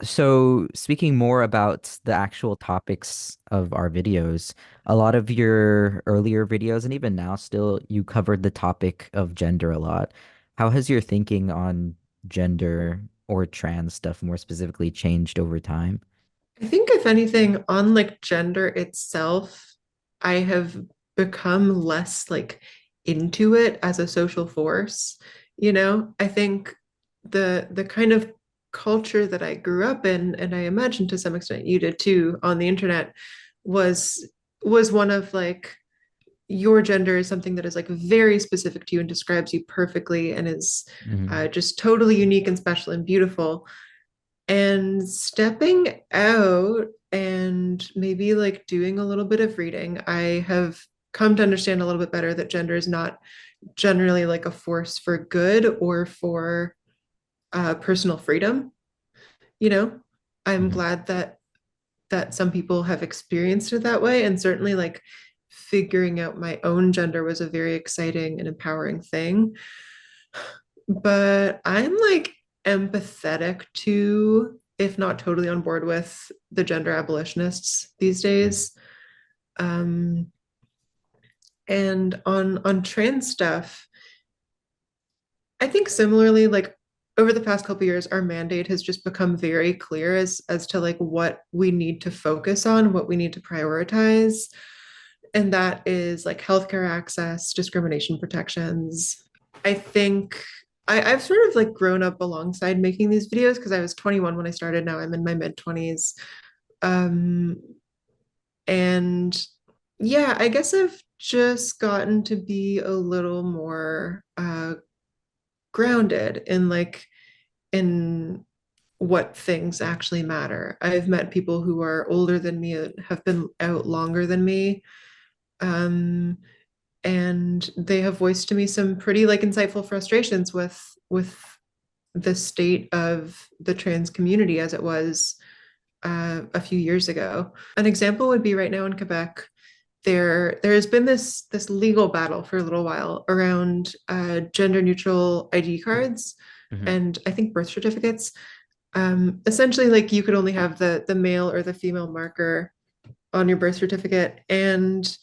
So, speaking more about the actual topics of our videos, a lot of your earlier videos and even now still, you covered the topic of gender a lot. How has your thinking on gender or trans stuff more specifically changed over time? I think if anything, on like gender itself, I have become less like into it as a social force. I think the kind of culture that I grew up in, and I imagine to some extent you did too, on the internet, was was one of like your gender is something that is like very specific to you and describes you perfectly and is Hmm. just totally unique and special and beautiful. And stepping out and maybe like doing a little bit of reading, I have come to understand a little bit better that gender is not generally like a force for good or for personal freedom. You know, I'm Hmm. glad that some people have experienced it that way, and certainly like figuring out my own gender was a very exciting and empowering thing. But I'm like empathetic to, if not totally on board with, the gender abolitionists these days. Um, and on trans stuff, I think similarly, like over the past couple of years, our mandate has just become very clear as to like what we need to focus on, what we need to prioritize, and that is like healthcare access, discrimination protections. I think I've sort of like grown up alongside making these videos because I was 21 when I started. Now I'm in my mid 20s. Um, and yeah, I guess I've just gotten to be a little more grounded in like in what things actually matter. I've met people who are older than me, have been out longer than me. Um, and they have voiced to me some pretty like insightful frustrations with the state of the trans community as it was a few years ago. An example would be right now in Quebec. There has been this legal battle for a little while around gender neutral ID cards Hmm. and I think birth certificates. Essentially, like you could only have the male or the female marker on your birth certificate, and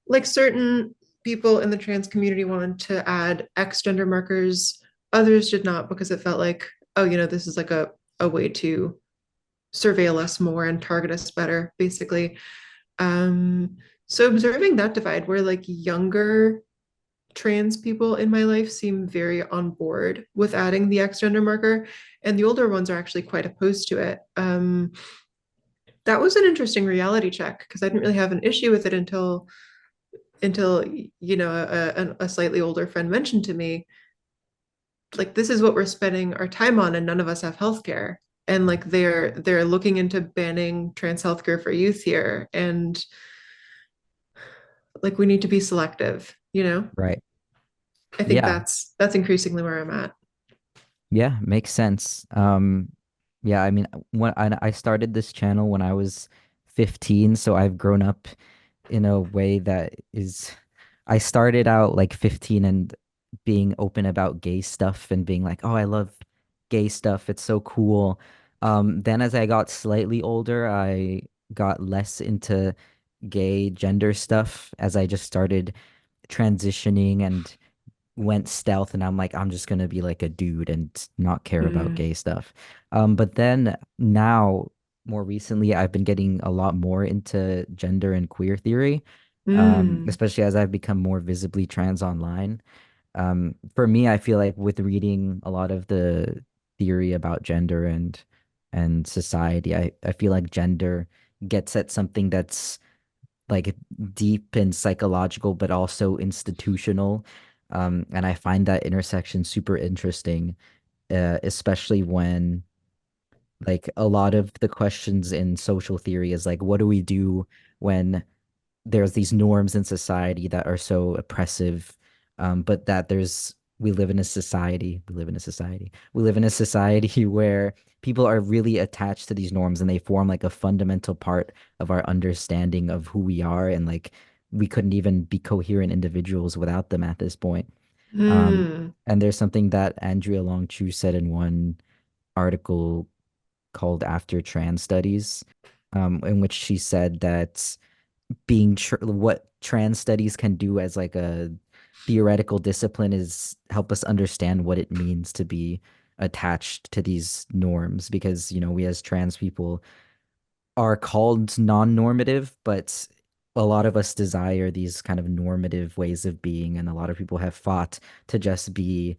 like certain people in the trans community wanted to add X gender markers. Others did not because it felt like, oh, this is like a way to surveil us more and target us better, basically. So observing that divide where like younger trans people in my life seem very on board with adding the X gender marker, and the older ones are actually quite opposed to it. That was an interesting reality check because I didn't really have an issue with it until a slightly older friend mentioned to me like this is what we're spending our time on and none of us have healthcare, and like they're looking into banning trans healthcare for youth here, and like we need to be selective. Right. I think Yeah. that's increasingly where I'm at. Yeah, makes sense. Yeah, I mean, when I started this channel when I was 15, so I've grown up in a way that is, I started out like 15 and being open about gay stuff and being like, oh, I love gay stuff. It's so cool. Then as I got slightly older, I got less into gay gender stuff as I just started transitioning and went stealth, and I'm like, I'm just gonna be like a dude and not care about Mm. gay stuff. But then now, more recently, I've been getting a lot more into gender and queer theory, Mm. especially as I've become more visibly trans online. For me, I feel like with reading a lot of the theory about gender and society, I feel like gender gets at something that's like deep and psychological, but also institutional. And I find that intersection super interesting, especially when like a lot of the questions in social theory is like, what do we do when there's these norms in society that are so oppressive, but that we live in a society where people are really attached to these norms and they form like a fundamental part of our understanding of who we are, and like we couldn't even be coherent individuals without them at this point. Um, Mm. and there's something that Andrea Long Chu said in one article. called After Trans Studies, in which she said that what trans studies can do as like a theoretical discipline is help us understand what it means to be attached to these norms because we as trans people are called non-normative, but a lot of us desire these kind of normative ways of being, and a lot of people have fought to just be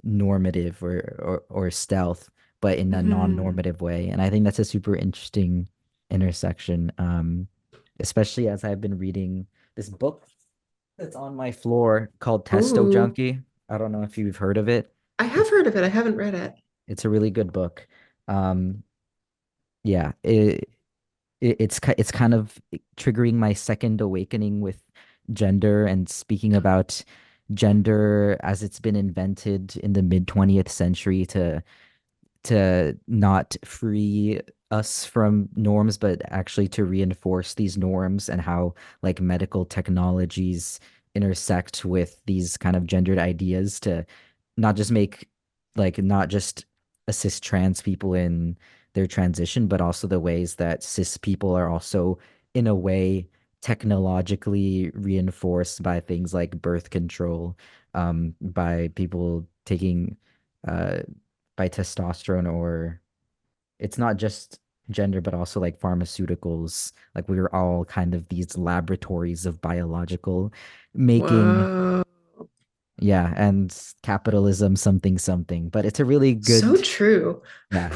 normative or stealth, but in a Hmm. non-normative way. And I think that's a super interesting intersection, especially as I've been reading this book that's on my floor called Testo Ooh, Junkie. I don't know if you've heard of it. I have heard of it. I haven't read it. It's a really good book. Um, yeah, it's kind of triggering my second awakening with gender and speaking about gender as it's been invented in the mid 20th century to not free us from norms, but actually to reinforce these norms and how like medical technologies intersect with these kind of gendered ideas to not just make not just assist trans people in their transition, but also the ways that cis people are also in a way technologically reinforced by things like birth control, by people taking uh by testosterone or it's not just gender, but also like pharmaceuticals. Like we were all kind of these laboratories of biological making, Whoa. yeah, and capitalism, something, something. But it's a really So good, true. yeah,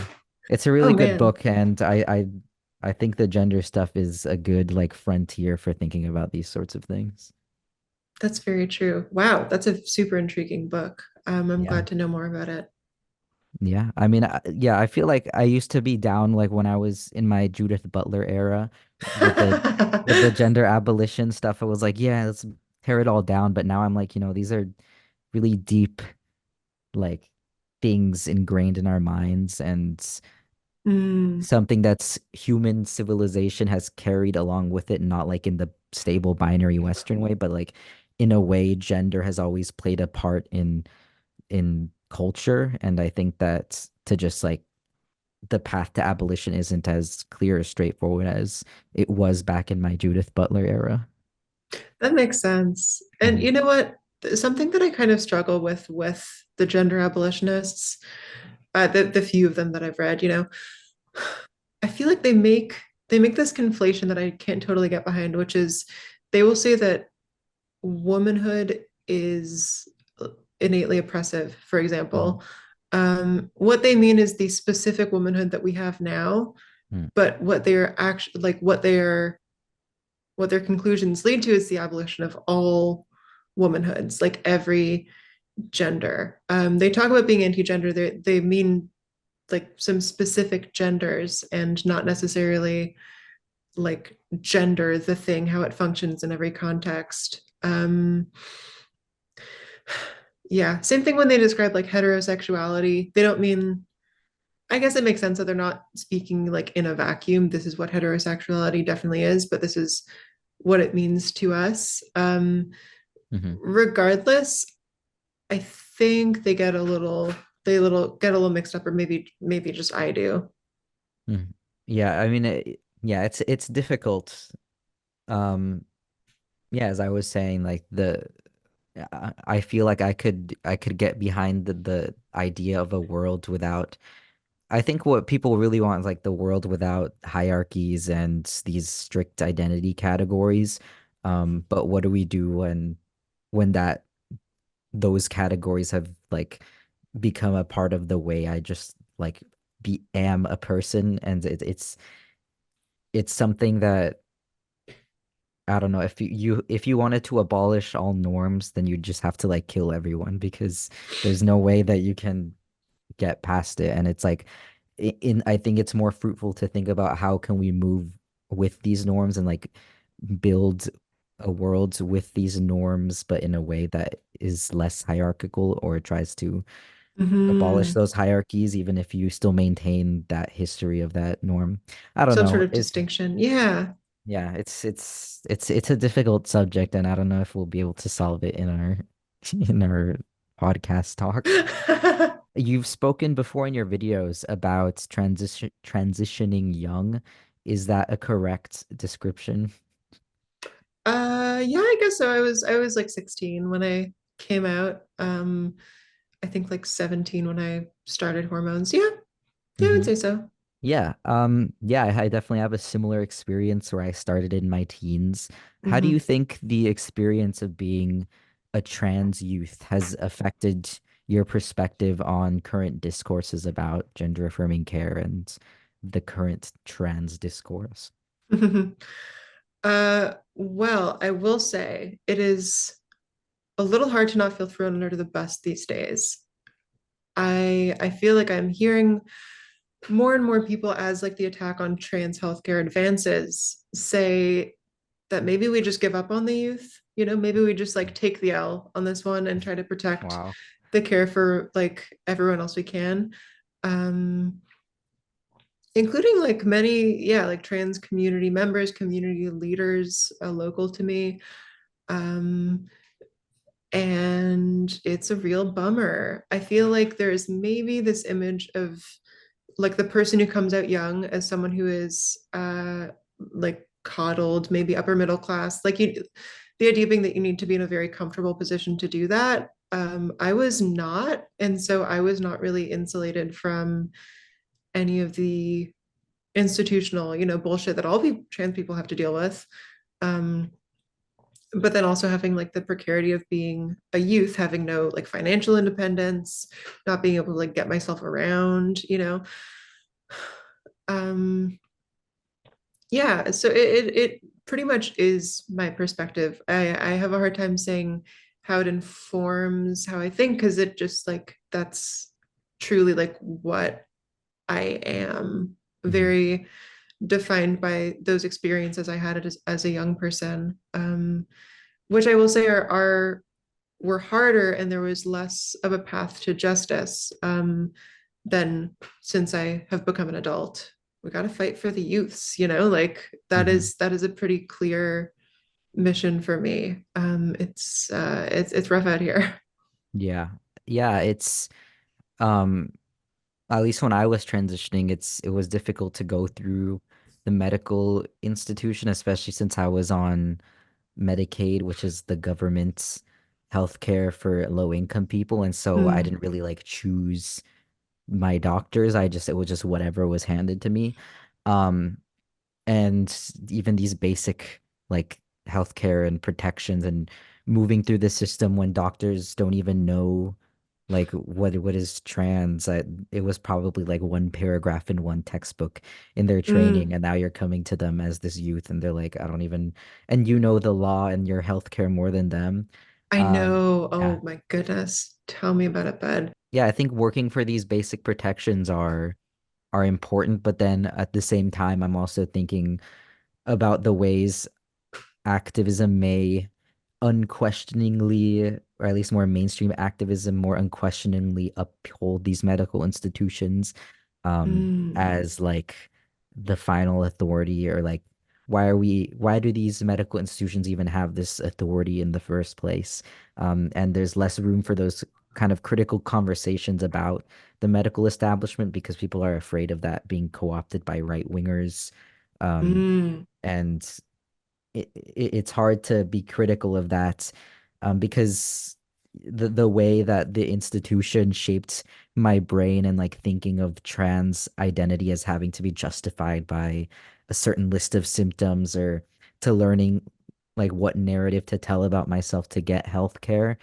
it's a Oh really good man, book, and I think the gender stuff is a good like frontier for thinking about these sorts of things. that's very true. Wow, that's a super intriguing book. I'm Yeah. glad to know more about it. Yeah, I mean, yeah, I feel like I used to be down like when I was in my Judith Butler era with the gender abolition stuff. I was like, yeah, let's tear it all down. But now I'm like, these are really deep like things ingrained in our minds and Mm, something that's human civilization has carried along with it, not like in the stable binary Western way, but like in a way, gender has always played a part in culture. And I think that to just like the path to abolition isn't as clear or straightforward as it was back in my Judith Butler era. that makes sense. And Mhm. you know what? Something that I kind of struggle with the gender abolitionists, the few of them that I've read, I feel like they make this conflation that I can't totally get behind, which is they will say that womanhood is innately oppressive, for Mhm. example. What they mean is the specific womanhood that we have now, Mhm. but what they're actually like what their conclusions lead to is the abolition of all womanhoods, like every gender. They talk about being anti-gender. They mean like some specific genders and not necessarily like gender, the thing, how it functions in every context. Yeah, same thing when they describe like heterosexuality. They don't mean, I guess it makes sense that they're not speaking like in a vacuum. This is what heterosexuality definitely is, but this is what it means to us. Mhm. Regardless, I think they get a little mixed up, or maybe just I do. Mhm. Yeah, I mean, yeah, it's difficult. Um, yeah, as I was saying, like I feel like I could get behind the idea of a world without. I think what people really want is like the world without hierarchies and these strict identity categories. But what do we do when that those categories have like become a part of the way I just like be am a person, and it's something that I don't know if if you wanted to abolish all norms, then you just have to like kill everyone because there's no way that you can get past it. And it's like I think it's more fruitful to think about how can we move with these norms and like build a world with these norms, but in a way that is less hierarchical or tries to abolish Mm-hmm. those hierarchies, even if you still maintain that history of that norm. I don't Some know. sort of distinction. Yeah. Yeah, it's a difficult subject, and I don't know if we'll be able to solve it in our in our podcast talk. You've spoken before in your videos about transitioning young. Is that a correct description? Yeah, I guess so. I was like 16 when I came out. I think like 17 when I started hormones. Yeah, yeah, I would Hmm. say so. Yeah. Yeah, I definitely have a similar experience where I started in my teens. How do you Hmm. think the experience of being a trans youth has affected your perspective on current discourses about gender affirming care and the current trans discourse? Well, I will say it is a little hard to not feel thrown under the bus these days. I feel like I'm hearing more and more people as like the attack on trans healthcare advances say that maybe we just give up on the youth. Maybe we just like take the L on this one and try to protect Wow. the care for like everyone else we can. Um, Including like many, yeah, like trans community members, community leaders local to me. Um, and it's a real bummer. I feel like there's maybe this image of like the person who comes out young as someone who is like coddled, maybe upper middle class. Like the idea being that you need to be in a very comfortable position to do that. I was not, and so I was not really insulated from any of the institutional, bullshit that all people, trans people have to deal with. Um, but then also having like the precarity of being a youth, having no like financial independence, not being able to like get myself around. Um, yeah, so it pretty much is my perspective. I have a hard time saying how it informs how I think because it just like that's truly like what I am, Hmm. very defined by those experiences I had as a young person, which I will say are were harder and there was less of a path to justice than since I have become an adult. We got to fight for the youths, like that Hmm. is that is a pretty clear mission for me. It's rough out here. Yeah. Yeah, it's um at least when I was transitioning, it was difficult to go through the medical institution, especially since I was on Medicaid, which is the government's healthcare for low income people. And so I Mm, didn't really like choose my doctors. It was just whatever was handed to me. Um, and even these basic like healthcare and protections and moving through the system when doctors don't even know like what is trans. It was probably like one paragraph in one textbook in their training, mm. and now you're coming to them as this youth and they're like, I don't even, and you know the law and your healthcare more than them. I know. Yeah. Oh my goodness. Tell me about it, bud. Yeah, I think working for these basic protections are important, but then at the same time I'm also thinking about the ways activism may unquestioningly, or at least more mainstream activism, more unquestioningly uphold these medical institutions Mm, as like the final authority, or like why do these medical institutions even have this authority in the first place? And there's less room for those kind of critical conversations about the medical establishment because people are afraid of that being co-opted by right wingers. Um, mm, and it's hard to be critical of that because the way that the institution shaped my brain and like thinking of trans identity as having to be justified by a certain list of symptoms or to learning like what narrative to tell about myself to get health care.